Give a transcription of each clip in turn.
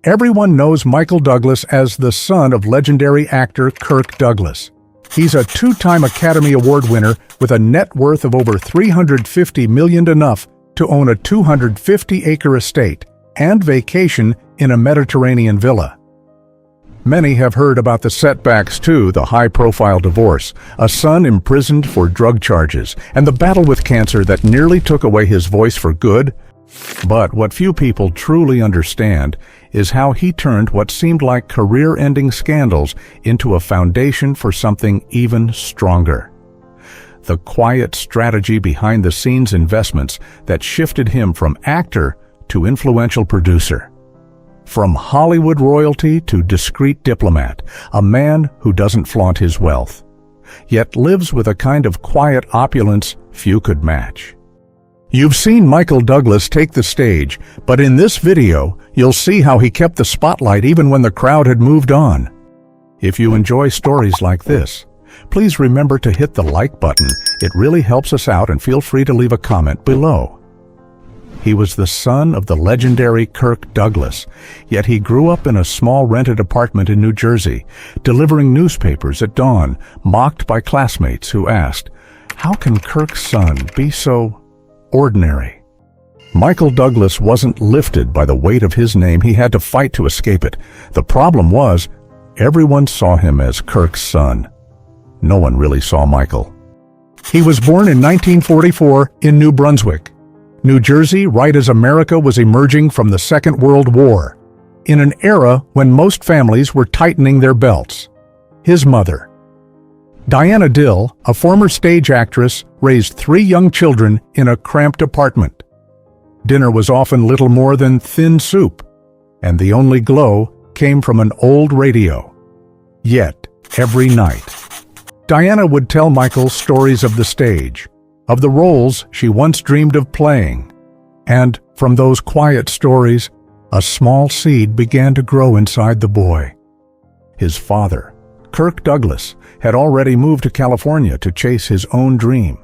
Everyone knows Michael Douglas as the son of legendary actor Kirk Douglas. He's a two-time Academy Award winner with a net worth of over $350 million, enough to own a 250-acre estate and vacation in a Mediterranean villa. Many have heard about the setbacks to the high-profile divorce, a son imprisoned for drug charges, and the battle with cancer that nearly took away his voice for good. But what few people truly understand is how he turned what seemed like career-ending scandals into a foundation for something even stronger. The quiet strategy behind the scenes investments that shifted him from actor to influential producer. From Hollywood royalty to discreet diplomat, a man who doesn't flaunt his wealth, yet lives with a kind of quiet opulence few could match. You've seen Michael Douglas take the stage, but in this video, you'll see how he kept the spotlight even when the crowd had moved on. If you enjoy stories like this, please remember to hit the like button. It really helps us out, and feel free to leave a comment below. He was the son of the legendary Kirk Douglas, yet he grew up in a small rented apartment in New Jersey, delivering newspapers at dawn, mocked by classmates who asked, "How can Kirk's son be so ordinary?" Michael Douglas wasn't lifted by the weight of his name. He had to fight to escape it. The problem was, everyone saw him as Kirk's son. No one really saw Michael. He was born in 1944 in New Brunswick, New Jersey, right as America was emerging from the Second World War, in an era when most families were tightening their belts. His mother, Diana Dill, a former stage actress, raised 3 young children in a cramped apartment. Dinner was often little more than thin soup, and the only glow came from an old radio. Yet, every night, Diana would tell Michael stories of the stage, of the roles she once dreamed of playing. And from those quiet stories, a small seed began to grow inside the boy. His father, Kirk Douglas, had already moved to California to chase his own dream.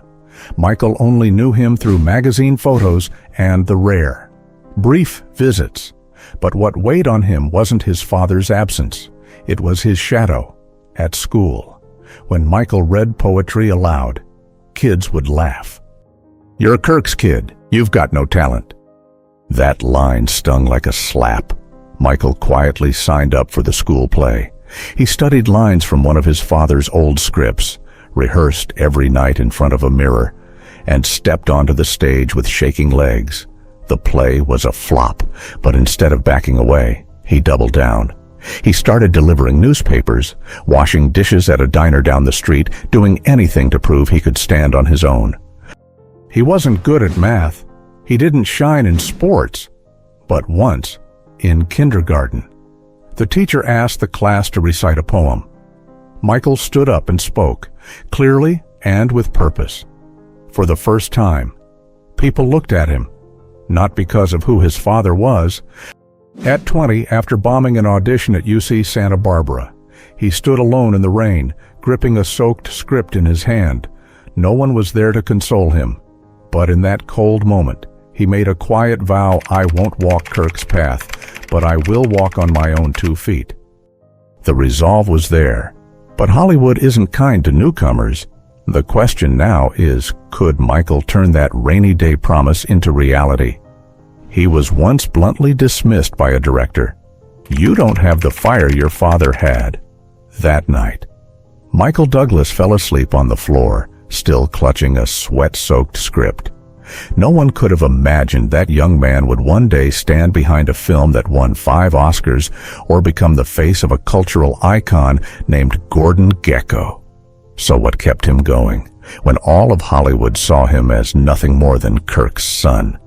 Michael only knew him through magazine photos and the rare, brief visits. But what weighed on him wasn't his father's absence. It was his shadow at school. When Michael read poetry aloud, kids would laugh. "You're a Kirk's kid. You've got no talent." That line stung like a slap. Michael quietly signed up for the school play. He studied lines from one of his father's old scripts, rehearsed every night in front of a mirror, and stepped onto the stage with shaking legs. The play was a flop, but instead of backing away, he doubled down. He started delivering newspapers, washing dishes at a diner down the street, doing anything to prove he could stand on his own. He wasn't good at math. He didn't shine in sports. But once, in kindergarten, the teacher asked the class to recite a poem. Michael stood up and spoke, clearly and with purpose. For the first time, people looked at him, not because of who his father was. At 20, after bombing an audition at UC Santa Barbara, he stood alone in the rain, gripping a soaked script in his hand. No one was there to console him. But in that cold moment, he made a quiet vow: "I won't walk Kirk's path, but I will walk on my own 2 feet." The resolve was there. But Hollywood isn't kind to newcomers. The question now is, could Michael turn that rainy day promise into reality? He was once bluntly dismissed by a director. "You don't have the fire your father had." That night, Michael Douglas fell asleep on the floor, still clutching a sweat-soaked script. No one could have imagined that young man would one day stand behind a film that won 5 Oscars or become the face of a cultural icon named Gordon Gekko. So what kept him going when all of Hollywood saw him as nothing more than Kirk's son?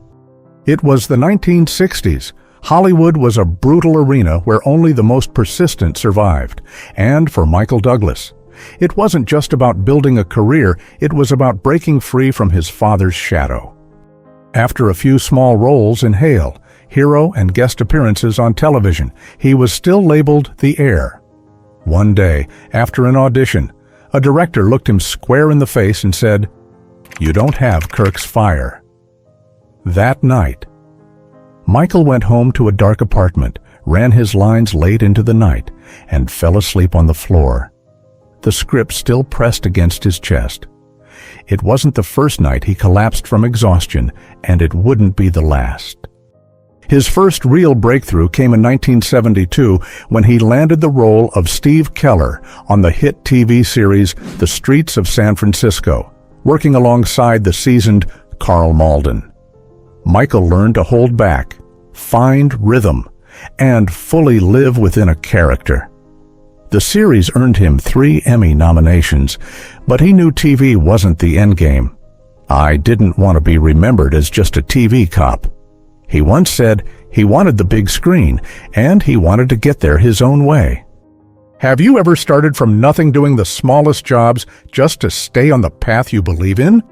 It was the 1960s. Hollywood was a brutal arena where only the most persistent survived. And for Michael Douglas, it wasn't just about building a career, it was about breaking free from his father's shadow. After a few small roles in Hail, hero and guest appearances on television, he was still labeled the heir. One day, after an audition, a director looked him square in the face and said, "You don't have Kirk's fire." That night, Michael went home to a dark apartment, ran his lines late into the night, and fell asleep on the floor. The script still pressed against his chest. It wasn't the first night he collapsed from exhaustion, and it wouldn't be the last. His first real breakthrough came in 1972 when he landed the role of Steve Keller on the hit TV series The Streets of San Francisco, working alongside the seasoned Carl Malden. Michael learned to hold back, find rhythm, and fully live within a character. The series earned him 3 Emmy nominations, but he knew TV wasn't the endgame. "I didn't want to be remembered as just a TV cop." He once said he wanted the big screen, and he wanted to get there his own way. Have you ever started from nothing doing the smallest jobs just to stay on the path you believe in?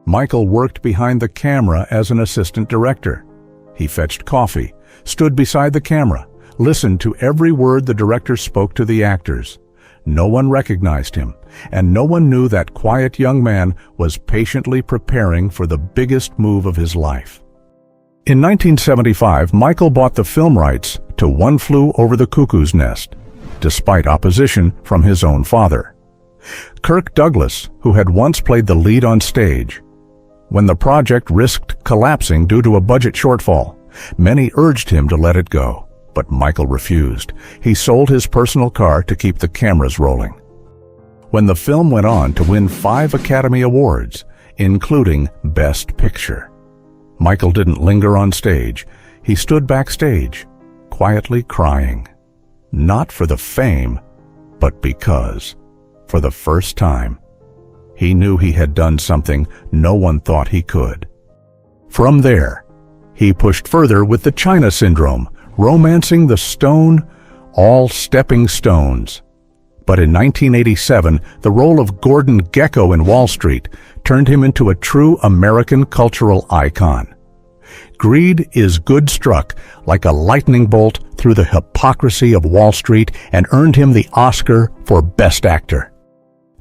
Michael worked behind the camera as an assistant director. He fetched coffee, stood beside the camera, listened to every word the director spoke to the actors. No one recognized him, and no one knew that quiet young man was patiently preparing for the biggest move of his life. In 1975, Michael bought the film rights to One Flew Over the Cuckoo's Nest, despite opposition from his own father. Kirk Douglas, who had once played the lead on stage. When the project risked collapsing due to a budget shortfall, many urged him to let it go, but Michael refused. He sold his personal car to keep the cameras rolling. When the film went on to win 5 Academy Awards, including Best Picture, Michael didn't linger on stage. He stood backstage, quietly crying. Not for the fame, but because, for the first time, he knew he had done something no one thought he could. From there, he pushed further with the China Syndrome, romancing the stone, all stepping stones. But in 1987, the role of Gordon Gekko in Wall Street turned him into a true American cultural icon. Greed is good struck like a lightning bolt through the hypocrisy of Wall Street and earned him the Oscar for Best Actor.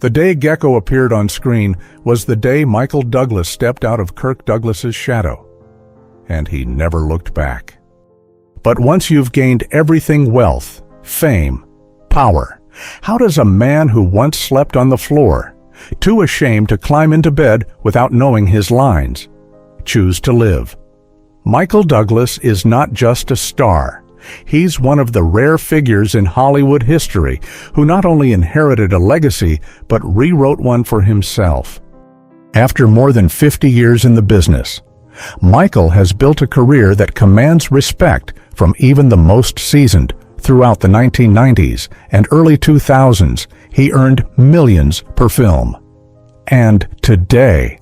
The day Gekko appeared on screen was the day Michael Douglas stepped out of Kirk Douglas's shadow, and he never looked back. But once you've gained everything: wealth, fame, power, how does a man who once slept on the floor, too ashamed to climb into bed without knowing his lines, choose to live? Michael Douglas is not just a star. He's one of the rare figures in Hollywood history who not only inherited a legacy, but rewrote one for himself. After more than 50 years in the business, Michael has built a career that commands respect from even the most seasoned. Throughout the 1990s and early 2000s, he earned millions per film. And today,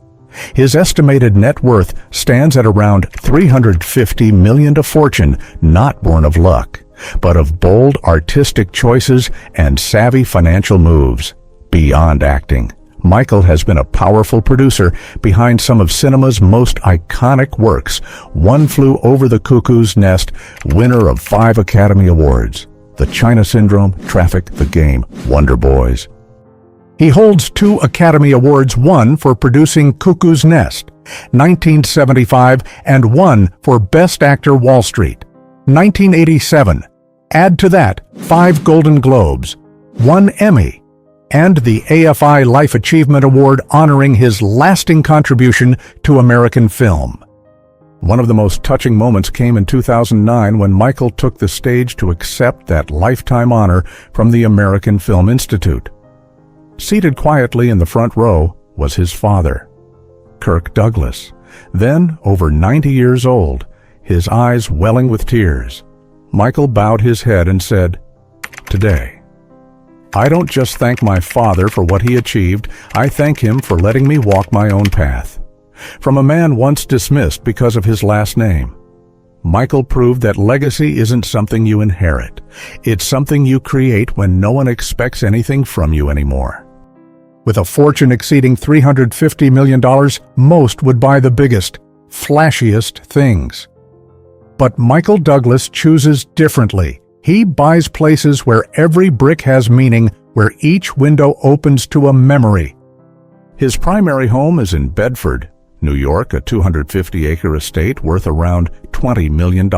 his estimated net worth stands at around $350 million, a fortune not born of luck, but of bold artistic choices and savvy financial moves. Beyond acting, Michael has been a powerful producer behind some of cinema's most iconic works. One Flew Over the Cuckoo's Nest, winner of 5 Academy Awards. The China Syndrome, Traffic, The Game, Wonder Boys. He holds 2 Academy Awards, one for producing Cuckoo's Nest, 1975, and one for Best Actor, Wall Street, 1987. Add to that 5 Golden Globes, 1 Emmy, and the AFI Life Achievement Award honoring his lasting contribution to American film. One of the most touching moments came in 2009 when Michael took the stage to accept that lifetime honor from the American Film Institute. Seated quietly in the front row was his father, Kirk Douglas, then over 90 years old, his eyes welling with tears. Michael bowed his head and said, "Today, I don't just thank my father for what he achieved, I thank him for letting me walk my own path." From a man once dismissed because of his last name, Michael proved that legacy isn't something you inherit. It's something you create when no one expects anything from you anymore. With a fortune exceeding $350 million, most would buy the biggest, flashiest things. But Michael Douglas chooses differently. He buys places where every brick has meaning, where each window opens to a memory. His primary home is in Bedford, New York, a 250-acre estate worth around $20 million.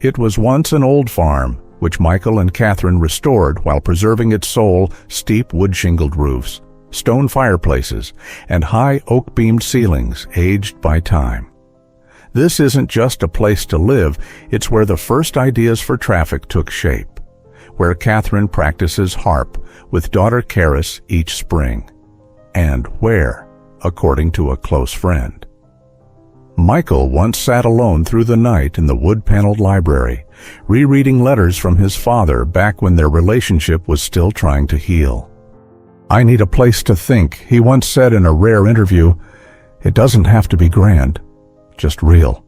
It was once an old farm, which Michael and Catherine restored while preserving its soul: steep wood-shingled roofs, stone fireplaces, and high oak-beamed ceilings aged by time. This isn't just a place to live, it's where the first ideas for traffic took shape, where Catherine practices harp with daughter Karis each spring, and where, according to a close friend, Michael once sat alone through the night in the wood-paneled library, rereading letters from his father back when their relationship was still trying to heal. "I need a place to think," he once said in a rare interview. "It doesn't have to be grand, just real."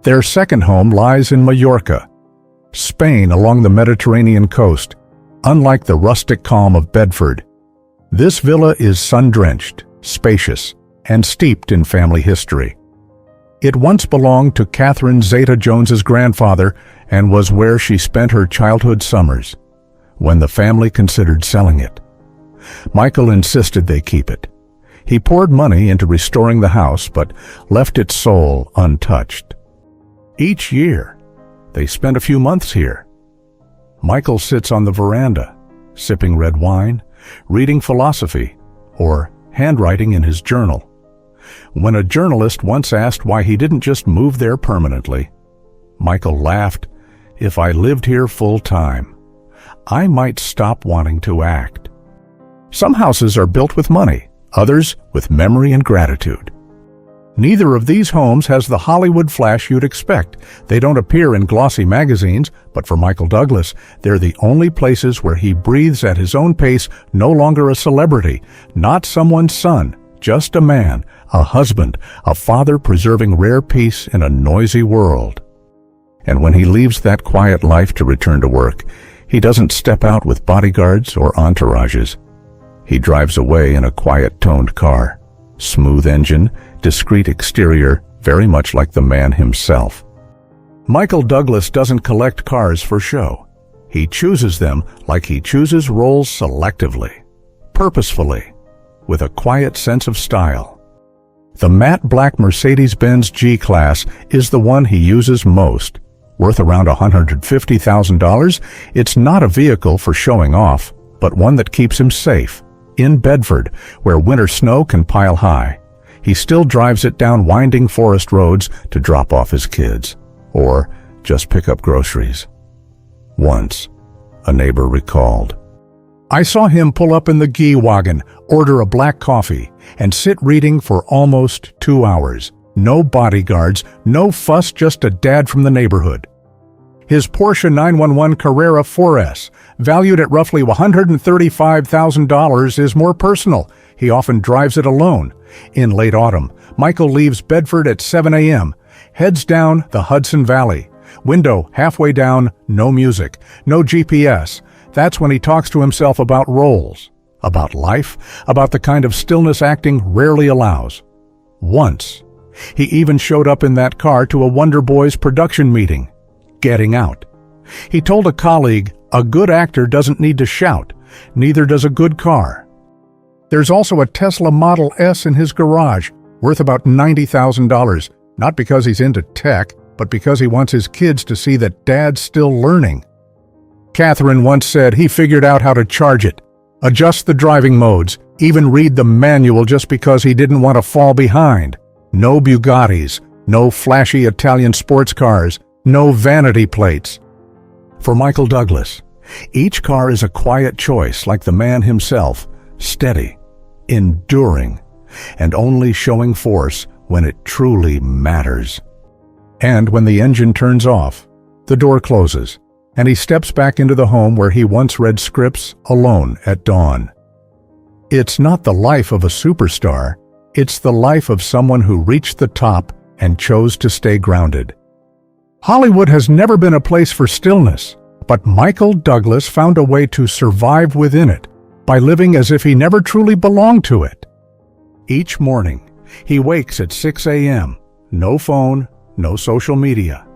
Their second home lies in Mallorca, Spain, along the Mediterranean coast. Unlike the rustic calm of Bedford, this villa is sun-drenched, spacious, and steeped in family history. It once belonged to Catherine Zeta-Jones's grandfather and was where she spent her childhood summers, when the family considered selling it. Michael insisted they keep it. He poured money into restoring the house, but left its soul untouched. Each year, they spent a few months here. Michael sits on the veranda, sipping red wine, reading philosophy, or handwriting in his journal. When a journalist once asked why he didn't just move there permanently, Michael laughed, "If I lived here full time, I might stop wanting to act." Some houses are built with money, others with memory and gratitude. Neither of these homes has the Hollywood flash you'd expect. They don't appear in glossy magazines, but for Michael Douglas, they're the only places where he breathes at his own pace, no longer a celebrity, not someone's son, just a man, a husband, a father preserving rare peace in a noisy world. And when he leaves that quiet life to return to work, he doesn't step out with bodyguards or entourages. He drives away in a quiet-toned car, smooth engine, discreet exterior, very much like the man himself. Michael Douglas doesn't collect cars for show. He chooses them like he chooses roles selectively, purposefully, with a quiet sense of style. The matte black Mercedes-Benz G-Class is the one he uses most. Worth around $150,000, it's not a vehicle for showing off, but one that keeps him safe. In Bedford, where winter snow can pile high, he still drives it down winding forest roads to drop off his kids, or just pick up groceries. Once, a neighbor recalled, "I saw him pull up in the Gee wagon, order a black coffee, and sit reading for almost 2 hours. No bodyguards, no fuss, just a dad from the neighborhood." His Porsche 911 Carrera 4S, valued at roughly $135,000, is more personal. He often drives it alone. In late autumn, Michael leaves Bedford at 7 a.m., heads down the Hudson Valley. Window halfway down, no music, no GPS. That's when he talks to himself about roles, about life, about the kind of stillness acting rarely allows. Once, he even showed up in that car to a Wonder Boys production meeting. Getting out. He told a colleague, "A good actor doesn't need to shout, neither does a good car." There's also a Tesla Model S in his garage, worth about $90,000, not because he's into tech, but because he wants his kids to see that Dad's still learning. Catherine once said he figured out how to charge it, adjust the driving modes, even read the manual just because he didn't want to fall behind. No Bugattis, no flashy Italian sports cars, no vanity plates. For Michael Douglas, each car is a quiet choice, like the man himself, steady, enduring, and only showing force when it truly matters. And when the engine turns off, the door closes, and he steps back into the home where he once read scripts alone at dawn. It's not the life of a superstar, it's the life of someone who reached the top and chose to stay grounded. Hollywood has never been a place for stillness, but Michael Douglas found a way to survive within it by living as if he never truly belonged to it. Each morning, he wakes at 6 a.m., no phone, no social media.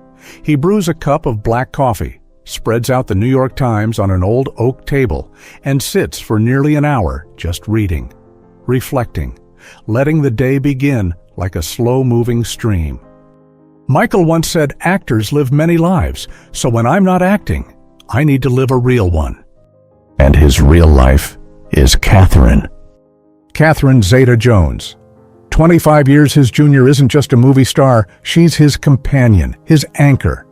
He brews a cup of black coffee, spreads out the New York Times on an old oak table, and sits for nearly an hour just reading, reflecting, letting the day begin like a slow-moving stream. Michael once said actors live many lives, so when I'm not acting, I need to live a real one. And his real life is Catherine. Catherine Zeta-Jones. 25 years his junior isn't just a movie star, she's his companion, his anchor.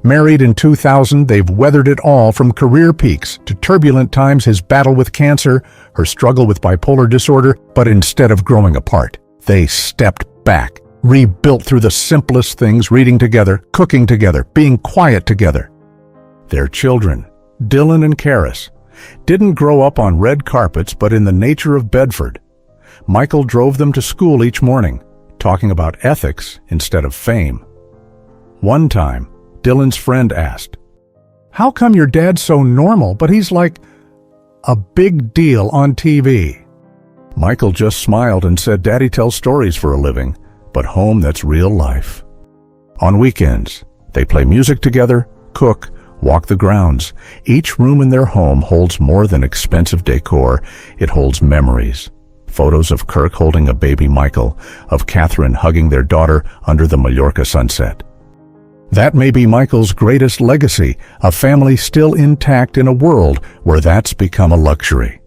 Married in 2000, they've weathered it all from career peaks to turbulent times, his battle with cancer, her struggle with bipolar disorder, but instead of growing apart, they stepped back, rebuilt through the simplest things, reading together, cooking together, being quiet together. Their children, Dylan and Karis, didn't grow up on red carpets but in the nature of Bedford. Michael drove them to school each morning, talking about ethics instead of fame. One time, Dylan's friend asked, "How come your dad's so normal, but he's like a big deal on TV?" Michael just smiled and said, "Daddy tells stories for a living, but home, that's real life." On weekends, they play music together, cook, walk the grounds. Each room in their home holds more than expensive decor. It holds memories. Photos of Kirk holding a baby Michael, of Catherine hugging their daughter under the Mallorca sunset. That may be Michael's greatest legacy, a family still intact in a world where that's become a luxury.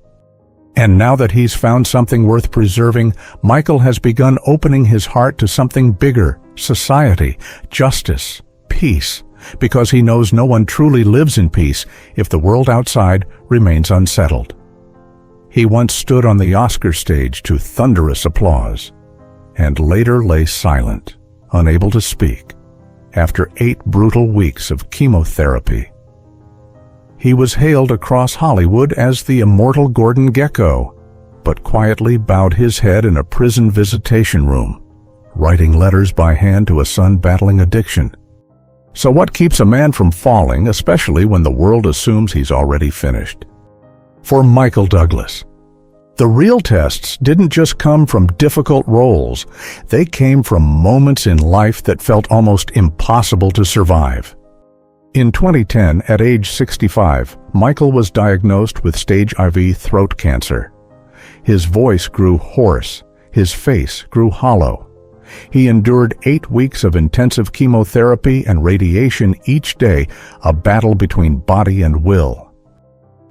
And now that he's found something worth preserving, Michael has begun opening his heart to something bigger: society, justice, peace, because he knows no one truly lives in peace if the world outside remains unsettled. He once stood on the Oscar stage to thunderous applause, and later lay silent, unable to speak, after 8 brutal weeks of chemotherapy. He was hailed across Hollywood as the immortal Gordon Gekko, but quietly bowed his head in a prison visitation room, writing letters by hand to a son battling addiction. So what keeps a man from falling, especially when the world assumes he's already finished? For Michael Douglas, the real tests didn't just come from difficult roles. They came from moments in life that felt almost impossible to survive. In 2010, at age 65, Michael was diagnosed with stage IV throat cancer. His voice grew hoarse, his face grew hollow. He endured 8 weeks of intensive chemotherapy and radiation each day, a battle between body and will.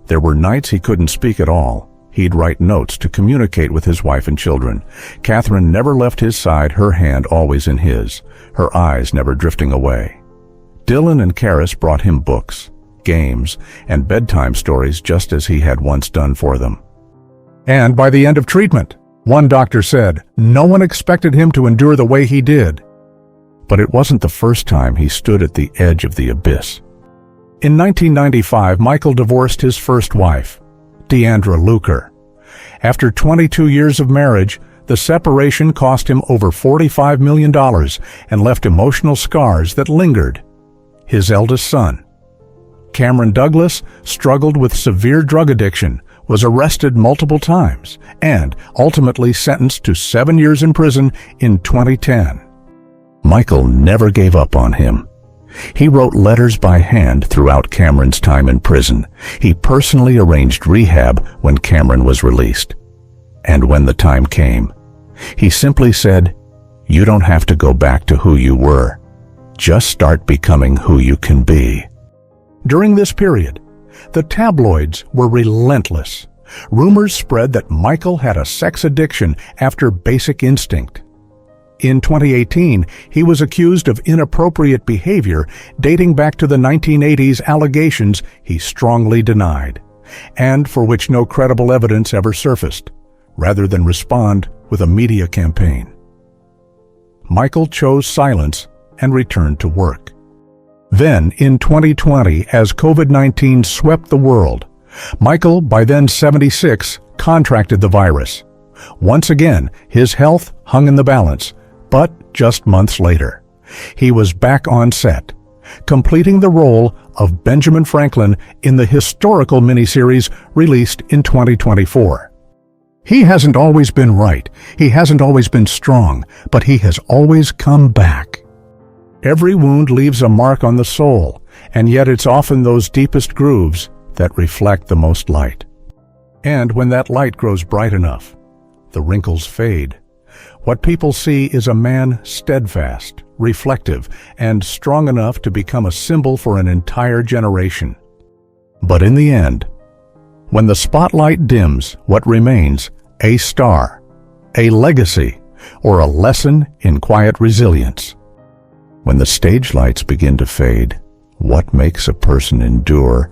There were nights he couldn't speak at all. He'd write notes to communicate with his wife and children. Catherine never left his side, her hand always in his, her eyes never drifting away. Dylan and Karis brought him books, games, and bedtime stories just as he had once done for them. And by the end of treatment, one doctor said, no one expected him to endure the way he did. But it wasn't the first time he stood at the edge of the abyss. In 1995, Michael divorced his first wife, Deandra Luker. After 22 years of marriage, the separation cost him over $45 million and left emotional scars that lingered. His eldest son, Cameron Douglas, struggled with severe drug addiction, was arrested multiple times, and ultimately sentenced to 7 years in prison in 2010. Michael never gave up on him. He wrote letters by hand throughout Cameron's time in prison. He personally arranged rehab when Cameron was released. And when the time came, he simply said, "You don't have to go back to who you were. Just start becoming who you can be." During this period, the tabloids were relentless. Rumors spread that Michael had a sex addiction after Basic Instinct. In 2018, he was accused of inappropriate behavior dating back to the 1980s, allegations he strongly denied, and for which no credible evidence ever surfaced, rather than respond with a media campaign. Michael chose silence and returned to work. Then, in 2020, as COVID-19 swept the world, Michael, by then 76, contracted the virus. Once again, his health hung in the balance, but just months later, he was back on set, completing the role of Benjamin Franklin in the historical miniseries released in 2024. He hasn't always been right, he hasn't always been strong, but he has always come back. Every wound leaves a mark on the soul, and yet it's often those deepest grooves that reflect the most light. And when that light grows bright enough, the wrinkles fade, What people see is a man steadfast, reflective, and strong enough to become a symbol for an entire generation. But in the end, when the spotlight dims, what remains? A star, a legacy, or a lesson in quiet resilience. When the stage lights begin to fade, what makes a person endure?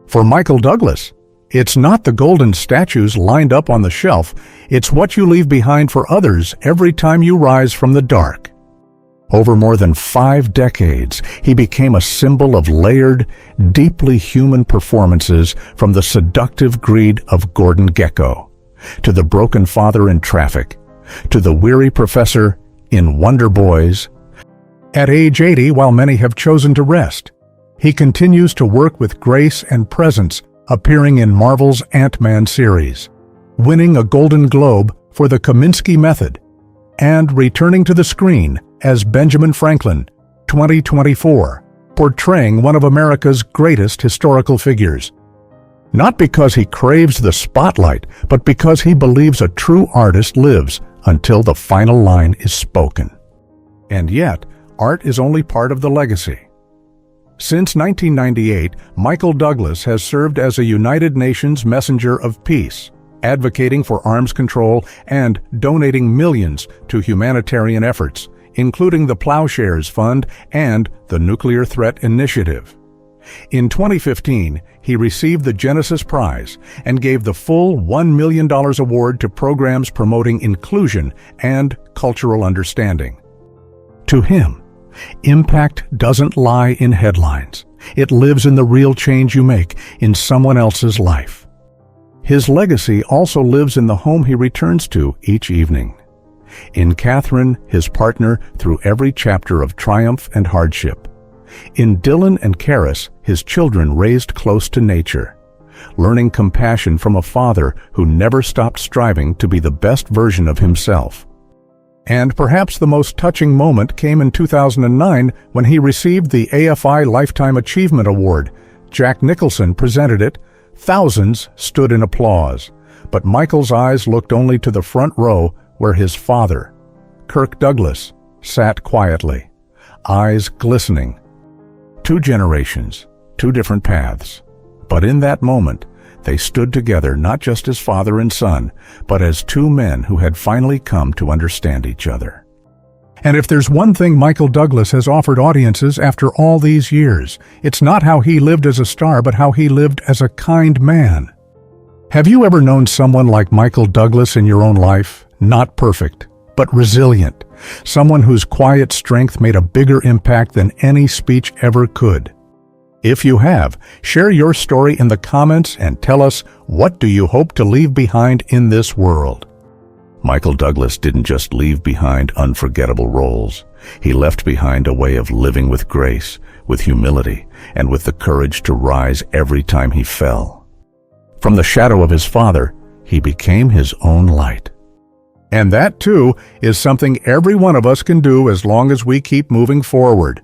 For Michael Douglas, it's not the golden statues lined up on the shelf, it's what you leave behind for others every time you rise from the dark. Over more than 5 decades, he became a symbol of layered, deeply human performances, from the seductive greed of Gordon Gekko, to the broken father in Traffic, to the weary professor in Wonder Boys. At age 80, while many have chosen to rest, he continues to work with grace and presence, appearing in Marvel's Ant-Man series, winning a Golden Globe for the Kaminsky Method, and returning to the screen as Benjamin Franklin, 2024, portraying one of America's greatest historical figures. Not because he craves the spotlight, but because he believes a true artist lives until the final line is spoken. And yet, art is only part of the legacy. Since 1998, Michael Douglas has served as a United Nations messenger of peace, advocating for arms control and donating millions to humanitarian efforts, including the Plowshares Fund and the Nuclear Threat Initiative. In 2015, he received the Genesis Prize and gave the full $1 million award to programs promoting inclusion and cultural understanding. To him, impact doesn't lie in headlines. It lives in the real change you make in someone else's life. His legacy also lives in the home he returns to each evening. In Catherine, his partner through every chapter of triumph and hardship. In Dylan and Karis, his children raised close to nature, learning compassion from a father who never stopped striving to be the best version of himself. And perhaps the most touching moment came in 2009 when he received the AFI Lifetime Achievement Award. Jack Nicholson presented it. Thousands stood in applause, but Michael's eyes looked only to the front row where his father, Kirk Douglas, sat quietly, eyes glistening. 2 generations, 2 different paths. But in that moment, they stood together not just as father and son, but as 2 men who had finally come to understand each other. And if there's one thing Michael Douglas has offered audiences after all these years, it's not how he lived as a star, but how he lived as a kind man. Have you ever known someone like Michael Douglas in your own life? Not perfect, but resilient. Someone whose quiet strength made a bigger impact than any speech ever could. If you have, share your story in the comments and tell us, what do you hope to leave behind in this world? Michael Douglas didn't just leave behind unforgettable roles. He left behind a way of living with grace, with humility, and with the courage to rise every time he fell. From the shadow of his father, he became his own light. And that, too, is something every one of us can do as long as we keep moving forward.